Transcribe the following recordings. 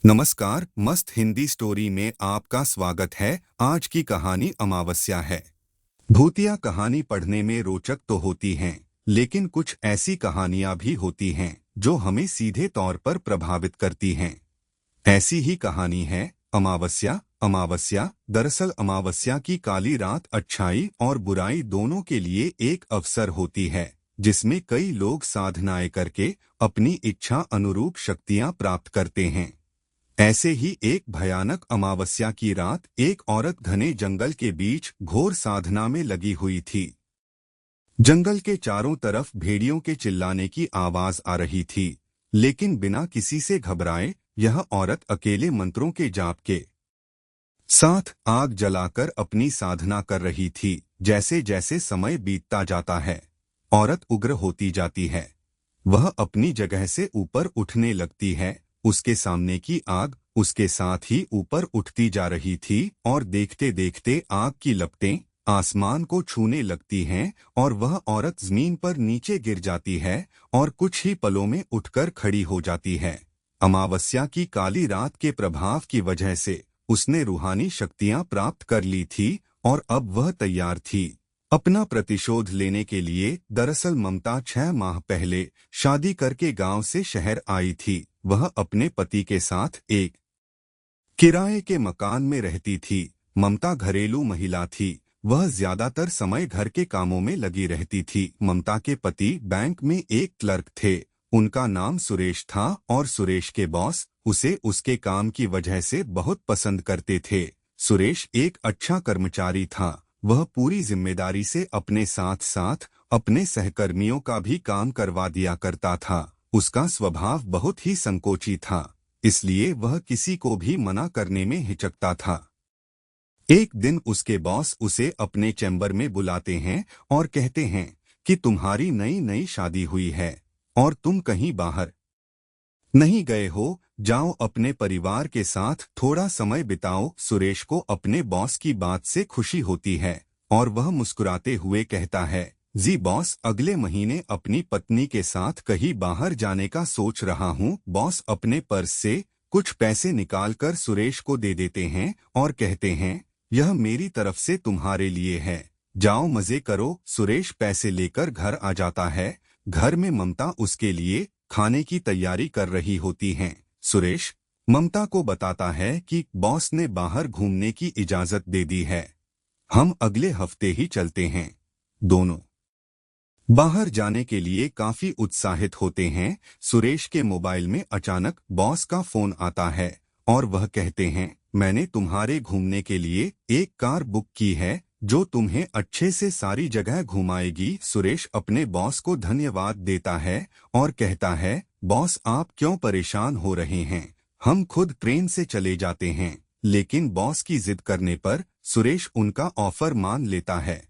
नमस्कार, मस्त हिंदी स्टोरी में आपका स्वागत है। आज की कहानी अमावस्या है। भूतिया कहानी पढ़ने में रोचक तो होती हैं, लेकिन कुछ ऐसी कहानियां भी होती हैं जो हमें सीधे तौर पर प्रभावित करती हैं। ऐसी ही कहानी है अमावस्या। अमावस्या दरअसल अमावस्या की काली रात अच्छाई और बुराई दोनों के लिए एक अवसर होती है, जिसमें कई लोग साधनाएं करके अपनी इच्छा अनुरूप शक्तियां प्राप्त करते हैं। ऐसे ही एक भयानक अमावस्या की रात एक औरत घने जंगल के बीच घोर साधना में लगी हुई थी। जंगल के चारों तरफ भेड़ियों के चिल्लाने की आवाज आ रही थी, लेकिन बिना किसी से घबराए यह औरत अकेले मंत्रों के जाप के साथ आग जलाकर अपनी साधना कर रही थी। जैसे जैसे समय बीतता जाता है, औरत उग्र होती जाती है। वह अपनी जगह से ऊपर उठने लगती है। उसके सामने की आग उसके साथ ही ऊपर उठती जा रही थी और देखते देखते आग की लपटें आसमान को छूने लगती हैं और वह औरत जमीन पर नीचे गिर जाती है और कुछ ही पलों में उठकर खड़ी हो जाती है। अमावस्या की काली रात के प्रभाव की वजह से उसने रूहानी शक्तियां प्राप्त कर ली थी और अब वह तैयार थी अपना प्रतिशोध लेने के लिए। दरअसल ममता 6 माह पहले शादी करके गांव से शहर आई थी। वह अपने पति के साथ एक किराए के मकान में रहती थी। ममता घरेलू महिला थी। वह ज्यादातर समय घर के कामों में लगी रहती थी। ममता के पति बैंक में एक क्लर्क थे। उनका नाम सुरेश था और सुरेश के बॉस उसे उसके काम की वजह से बहुत पसंद करते थे। सुरेश एक अच्छा कर्मचारी था। वह पूरी जिम्मेदारी से अपने साथ साथ अपने सहकर्मियों का भी काम करवा दिया करता था। उसका स्वभाव बहुत ही संकोची था, इसलिए वह किसी को भी मना करने में हिचकता था। एक दिन उसके बॉस उसे अपने चैम्बर में बुलाते हैं और कहते हैं कि तुम्हारी नई नई शादी हुई है और तुम कहीं बाहर नहीं गए हो, जाओ अपने परिवार के साथ थोड़ा समय बिताओ। सुरेश को अपने बॉस की बात से खुशी होती है और वह मुस्कुराते हुए कहता है, जी बॉस, अगले महीने अपनी पत्नी के साथ कहीं बाहर जाने का सोच रहा हूँ। बॉस अपने पर्स से कुछ पैसे निकालकर सुरेश को दे देते हैं और कहते हैं, यह मेरी तरफ से तुम्हारे लिए है, जाओ मजे करो। सुरेश पैसे लेकर घर आ जाता है। घर में ममता उसके लिए खाने की तैयारी कर रही होती हैं। सुरेश ममता को बताता है कि बॉस ने बाहर घूमने की इजाजत दे दी है, हम अगले हफ्ते ही चलते हैं। दोनों बाहर जाने के लिए काफी उत्साहित होते हैं। सुरेश के मोबाइल में अचानक बॉस का फोन आता है और वह कहते हैं, मैंने तुम्हारे घूमने के लिए एक कार बुक की है जो तुम्हें अच्छे से सारी जगह घुमाएगी। सुरेश अपने बॉस को धन्यवाद देता है और कहता है, बॉस आप क्यों परेशान हो रहे हैं, हम खुद ट्रेन से चले जाते हैं। लेकिन बॉस की जिद करने पर सुरेश उनका ऑफर मान लेता है।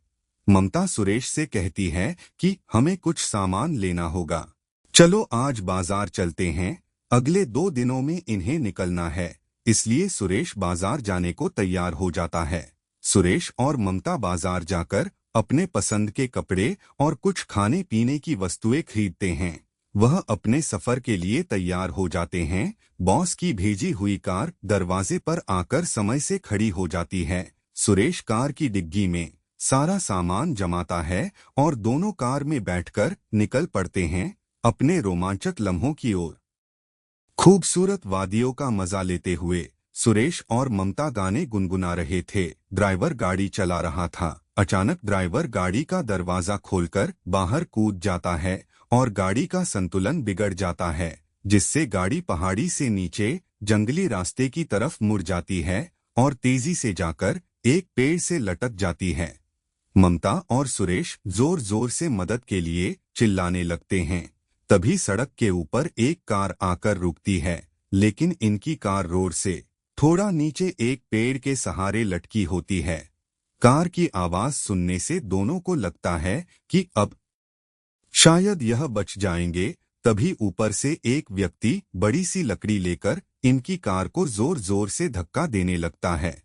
ममता सुरेश से कहती है कि हमें कुछ सामान लेना होगा, चलो आज बाजार चलते हैं, अगले 2 दिनों में इन्हें निकलना है। इसलिए सुरेश बाजार जाने को तैयार हो जाता है। सुरेश और ममता बाजार जाकर अपने पसंद के कपड़े और कुछ खाने पीने की वस्तुएं खरीदते हैं। वह अपने सफर के लिए तैयार हो जाते हैं। बॉस की भेजी हुई कार दरवाजे पर आकर समय से खड़ी हो जाती है। सुरेश कार की डिग्गी में सारा सामान जमाता है और दोनों कार में बैठकर निकल पड़ते हैं अपने रोमांचक लम्हों की ओर। खूबसूरत वादियों का मजा लेते हुए सुरेश और ममता गाने गुनगुना रहे थे। ड्राइवर गाड़ी चला रहा था। अचानक ड्राइवर गाड़ी का दरवाजा खोलकर बाहर कूद जाता है और गाड़ी का संतुलन बिगड़ जाता है, जिससे गाड़ी पहाड़ी से नीचे जंगली रास्ते की तरफ मुड़ जाती है और तेजी से जाकर एक पेड़ से लटक जाती है। ममता और सुरेश जोर जोर से मदद के लिए चिल्लाने लगते हैं। तभी सड़क के ऊपर एक कार आकर रुकती है, लेकिन इनकी कार रोड से थोड़ा नीचे एक पेड़ के सहारे लटकी होती है। कार की आवाज सुनने से दोनों को लगता है कि अब शायद यह बच जाएंगे। तभी ऊपर से एक व्यक्ति बड़ी सी लकड़ी लेकर इनकी कार को जोर जोर से धक्का देने लगता है।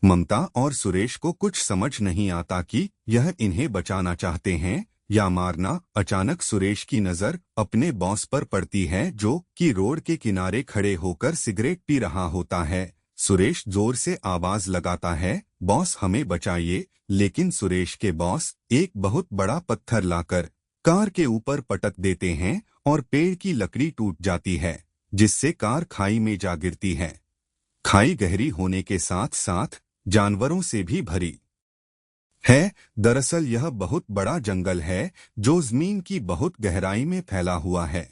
ममता और सुरेश को कुछ समझ नहीं आता कि यह इन्हें बचाना चाहते हैं या मारना। अचानक सुरेश की नजर अपने बॉस पर पड़ती है जो कि रोड के किनारे खड़े होकर सिगरेट पी रहा होता है। सुरेश जोर से आवाज लगाता है, बॉस हमें बचाइए। लेकिन सुरेश के बॉस एक बहुत बड़ा पत्थर लाकर कार के ऊपर पटक देते हैं और पेड़ की लकड़ी टूट जाती है, जिससे कार खाई में जा गिरती है। खाई गहरी होने के साथ साथ जानवरों से भी भरी है। दरअसल यह बहुत बड़ा जंगल है जो जमीन की बहुत गहराई में फैला हुआ है।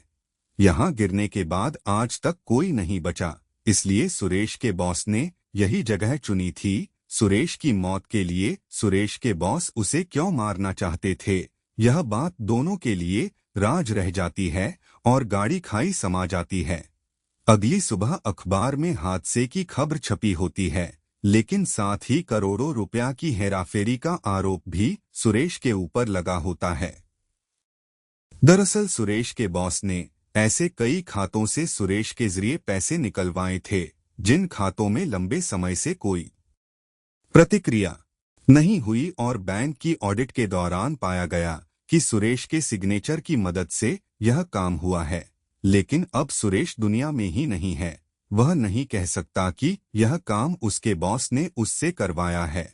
यहाँ गिरने के बाद आज तक कोई नहीं बचा, इसलिए सुरेश के बॉस ने यही जगह चुनी थी। सुरेश की मौत के लिए सुरेश के बॉस उसे क्यों मारना चाहते थे, यह बात दोनों के लिए राज रह जाती है और गाड़ी खाई समा जाती है। अगली सुबह अखबार में हादसे की खबर छपी होती है, लेकिन साथ ही करोड़ों रुपया की हेराफेरी का आरोप भी सुरेश के ऊपर लगा होता है। दरअसल सुरेश के बॉस ने ऐसे कई खातों से सुरेश के जरिए पैसे निकलवाए थे, जिन खातों में लंबे समय से कोई प्रतिक्रिया नहीं हुई और बैंक की ऑडिट के दौरान पाया गया कि सुरेश के सिग्नेचर की मदद से यह काम हुआ है। लेकिन अब सुरेश दुनिया में ही नहीं है। वह नहीं कह सकता कि यह काम उसके बॉस ने उससे करवाया है।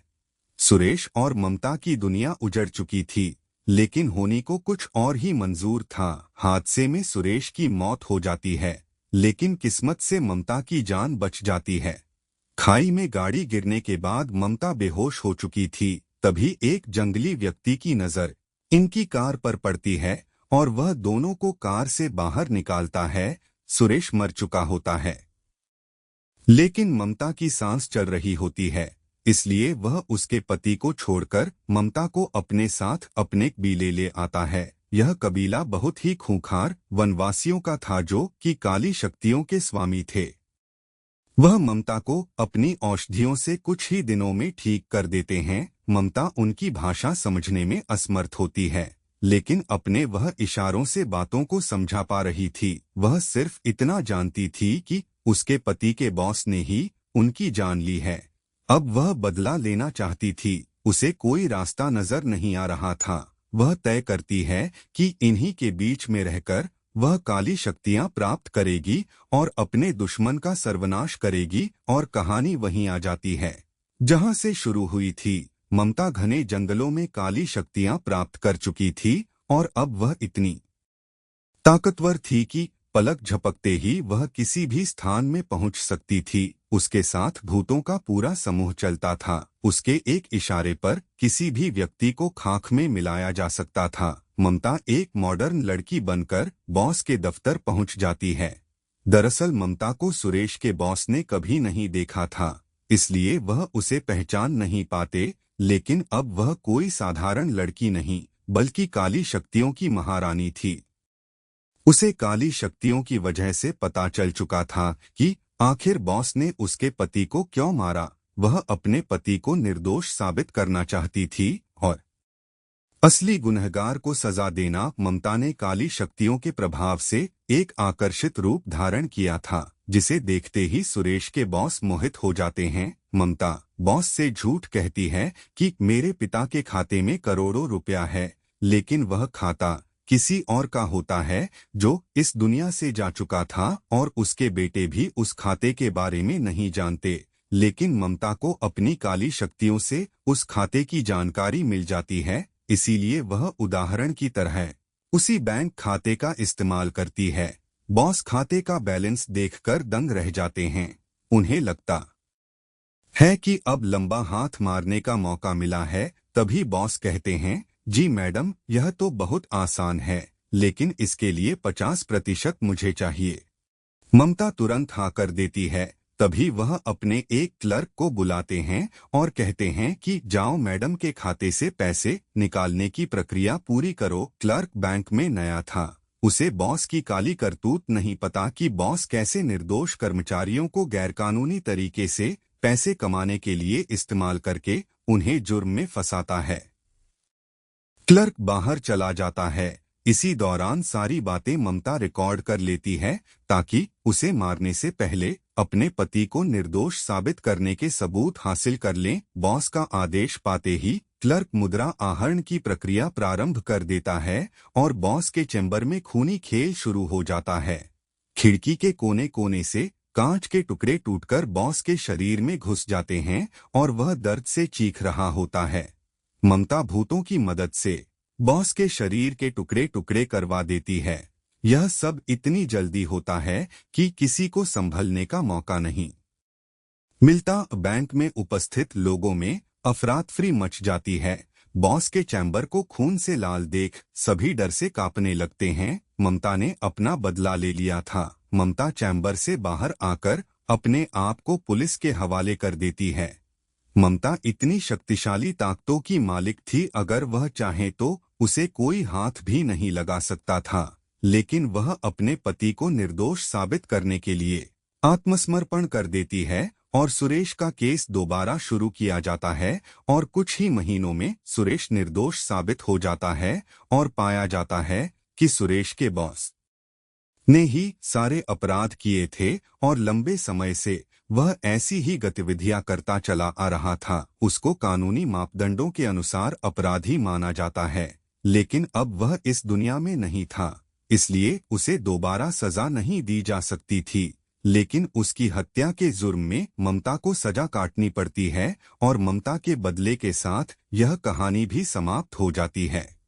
सुरेश और ममता की दुनिया उजड़ चुकी थी, लेकिन होने को कुछ और ही मंजूर था। हादसे में सुरेश की मौत हो जाती है, लेकिन किस्मत से ममता की जान बच जाती है। खाई में गाड़ी गिरने के बाद ममता बेहोश हो चुकी थी। तभी एक जंगली व्यक्ति की नजर इनकी कार पर पड़ती है और वह दोनों को कार से बाहर निकालता है। सुरेश मर चुका होता है, लेकिन ममता की सांस चल रही होती है, इसलिए वह उसके पति को छोड़कर ममता को अपने साथ अपने कबीले ले आता है। यह कबीला बहुत ही खूंखार वनवासियों का था जो कि काली शक्तियों के स्वामी थे। वह ममता को अपनी औषधियों से कुछ ही दिनों में ठीक कर देते हैं। ममता उनकी भाषा समझने में असमर्थ होती है, लेकिन अपने वह इशारों से बातों को समझा पा रही थी। वह सिर्फ इतना जानती थी कि उसके पति के बॉस ने ही उनकी जान ली है। अब वह बदला लेना चाहती थी। उसे कोई रास्ता नजर नहीं आ रहा था। वह तय करती है कि इन्हीं के बीच में रहकर वह काली शक्तियां प्राप्त करेगी और अपने दुश्मन का सर्वनाश करेगी। और कहानी वहीं आ जाती है जहां से शुरू हुई थी। ममता घने जंगलों में काली शक्तियां प्राप्त कर चुकी थी और अब वह इतनी ताकतवर थी कि पलक झपकते ही वह किसी भी स्थान में पहुंच सकती थी। उसके साथ भूतों का पूरा समूह चलता था। उसके एक इशारे पर किसी भी व्यक्ति को खाक में मिलाया जा सकता था। ममता एक मॉडर्न लड़की बनकर बॉस के दफ्तर पहुंच जाती है। दरअसल ममता को सुरेश के बॉस ने कभी नहीं देखा था, इसलिए वह उसे पहचान नहीं पाते। लेकिन अब वह कोई साधारण लड़की नहीं, बल्कि काली शक्तियों की महारानी थी। उसे काली शक्तियों की वजह से पता चल चुका था कि आखिर बॉस ने उसके पति को क्यों मारा। वह अपने पति को निर्दोष साबित करना चाहती थी और असली गुनहगार को सजा देना। ममता ने काली शक्तियों के प्रभाव से एक आकर्षित रूप धारण किया था, जिसे देखते ही सुरेश के बॉस मोहित हो जाते हैं। ममता बॉस से झूठ कहती है कि मेरे पिता के खाते में करोड़ों रुपया है, लेकिन वह खाता किसी और का होता है जो इस दुनिया से जा चुका था और उसके बेटे भी उस खाते के बारे में नहीं जानते। लेकिन ममता को अपनी काली शक्तियों से उस खाते की जानकारी मिल जाती है, इसीलिए वह उदाहरण की तरह उसी बैंक खाते का इस्तेमाल करती है। बॉस खाते का बैलेंस देखकर दंग रह जाते हैं। उन्हें लगता है कि अब लंबा हाथ मारने का मौका मिला है। तभी बॉस कहते हैं, जी मैडम, यह तो बहुत आसान है, लेकिन इसके लिए 50% मुझे चाहिए। ममता तुरंत हाँ कर देती है। तभी वह अपने एक क्लर्क को बुलाते हैं और कहते हैं कि जाओ मैडम के खाते से पैसे निकालने की प्रक्रिया पूरी करो। क्लर्क बैंक में नया था। उसे बॉस की काली करतूत नहीं पता कि बॉस कैसे निर्दोष कर्मचारियों को गैरकानूनी तरीके से पैसे कमाने के लिए इस्तेमाल करके उन्हें जुर्म में फंसाता है। क्लर्क बाहर चला जाता है। इसी दौरान सारी बातें ममता रिकॉर्ड कर लेती है ताकि उसे मारने से पहले अपने पति को निर्दोष साबित करने के सबूत हासिल कर लें। बॉस का आदेश पाते ही क्लर्क मुद्रा आहरण की प्रक्रिया प्रारंभ कर देता है और बॉस के चैम्बर में खूनी खेल शुरू हो जाता है। खिड़की के कोने कोने से कांच के टुकड़े टूटकर बॉस के शरीर में घुस जाते हैं और वह दर्द से चीख रहा होता है। ममता भूतों की मदद से बॉस के शरीर के टुकड़े टुकड़े करवा देती है। यह सब इतनी जल्दी होता है कि किसी को संभलने का मौका नहीं मिलता। बैंक में उपस्थित लोगों में अफरातफरी मच जाती है। बॉस के चैम्बर को खून से लाल देख सभी डर से कांपने लगते हैं। ममता ने अपना बदला ले लिया था। ममता चैम्बर से बाहर आकर अपने आप को पुलिस के हवाले कर देती है। ममता इतनी शक्तिशाली ताकतों की मालिक थी, अगर वह चाहे तो उसे कोई हाथ भी नहीं लगा सकता था। लेकिन वह अपने पति को निर्दोष साबित करने के लिए आत्मसमर्पण कर देती है और सुरेश का केस दोबारा शुरू किया जाता है और कुछ ही महीनों में सुरेश निर्दोष साबित हो जाता है और पाया जाता है कि सुरेश के बॉस ने ही सारे अपराध किए थे और लंबे समय से वह ऐसी ही गतिविधियां करता चला आ रहा था। उसको कानूनी मापदंडों के अनुसार अपराधी माना जाता है, लेकिन अब वह इस दुनिया में नहीं था, इसलिए उसे दोबारा सजा नहीं दी जा सकती थी। लेकिन उसकी हत्या के जुर्म में ममता को सजा काटनी पड़ती है और ममता के बदले के साथ यह कहानी भी समाप्त हो जाती है।